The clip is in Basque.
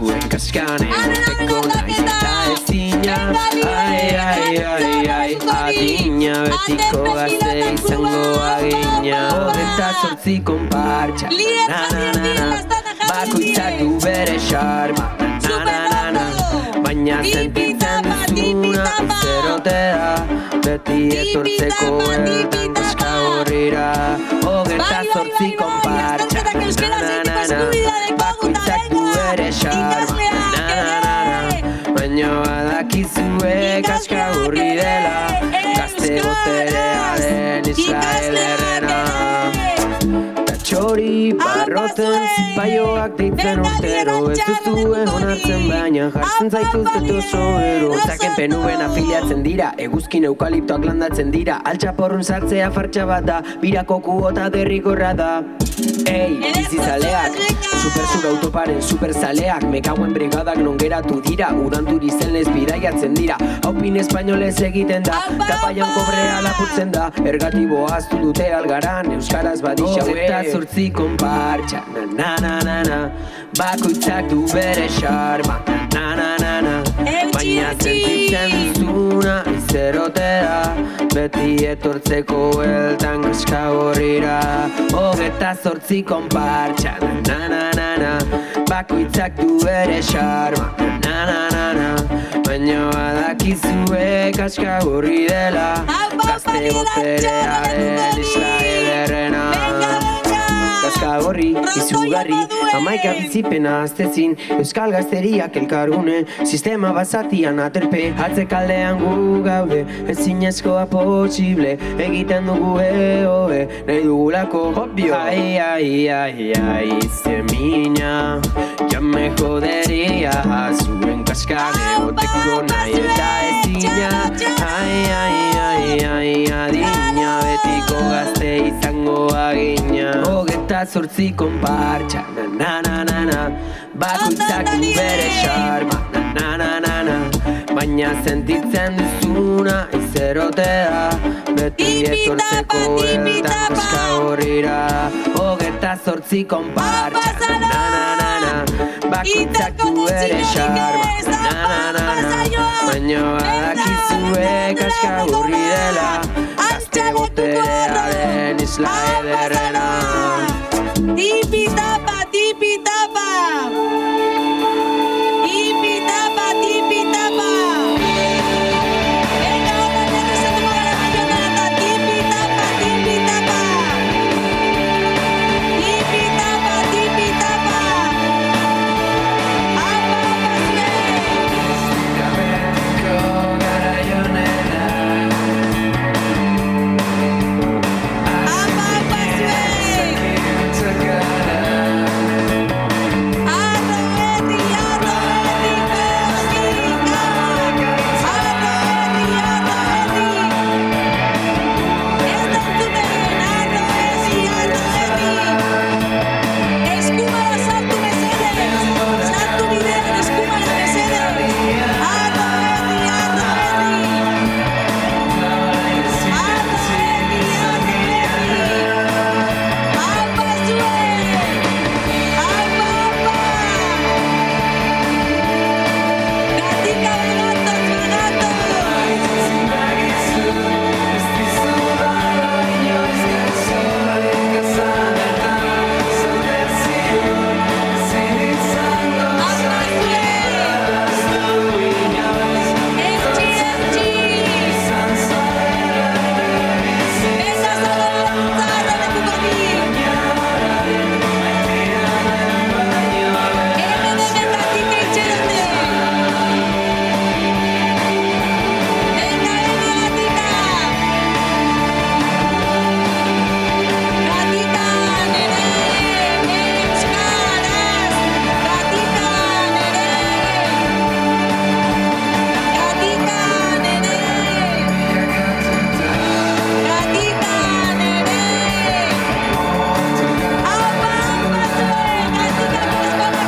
zuen kaskan egoteko naiz eta ezina. Ai, adina betiko gazte izango agina. Hogeita zortzi konpartxa, bakoitzak du bere xarma, baina sentitzen duzuna zerote da, beti etortzeko eltan kaska horrira. Hogeita zortzi konpartxa, bakoitzak du bere xarma, baina badakizue kaska horri dela, gazte boterearen isla ederrena. Txori barroten zipaioak deitzen urtero, ez duzuen onartzen baina jartzen zaituztet oso ero. Zaken penuen afiliatzen dira, eguzkin eukaliptoak landatzen dira, altxaporrun sartzea fartxa bat da, birako kuota derrigorra da. Ei, bizizaleak, supersur autoparen superzaleak, mekauen brigadak non geratu dira, udan turizenlez bidaiatzen dira, haupin espainolez egiten da, kapaian kobrea lapurtzen da, ergatibo aztu dute algaran, euskaraz badixau eta zortzi konpartxa, na, bakoitzak du bere xarma, na, baina sentitzen duzuna izerote da, beti etortzeko eltan kaska horrira. Hogeita zortzi konpartxa, na, bakoitzak du bere xarma, na, baina badakizue kaska horri dela, gazte boterearen isla ederrena. Kaska horri, izugarri, amaika bizipena aztezin, euskal gazteriak elkargune, sistema basatian aterpe, atzekaldean gu gaude, ezinezkoa posible, egiten dugu eoe, nahi dugulako obvio. Ai, zemina, ja me joderia, zuen kaska egoteko nahi eta ezina. Ai, adina, betiko gazte izango agina. Hogeita zortzi konpartxa, na, bakoitzak du bere xarma, na, baina sentitzen duzuna izerote da, beti etortzeko eltan kaska horrira. Hogeita zortzi konpartxa, na, bakoitzak du bere xarma, na, baina badakizue kaska horri dela, gazte boterearen isla ederrena.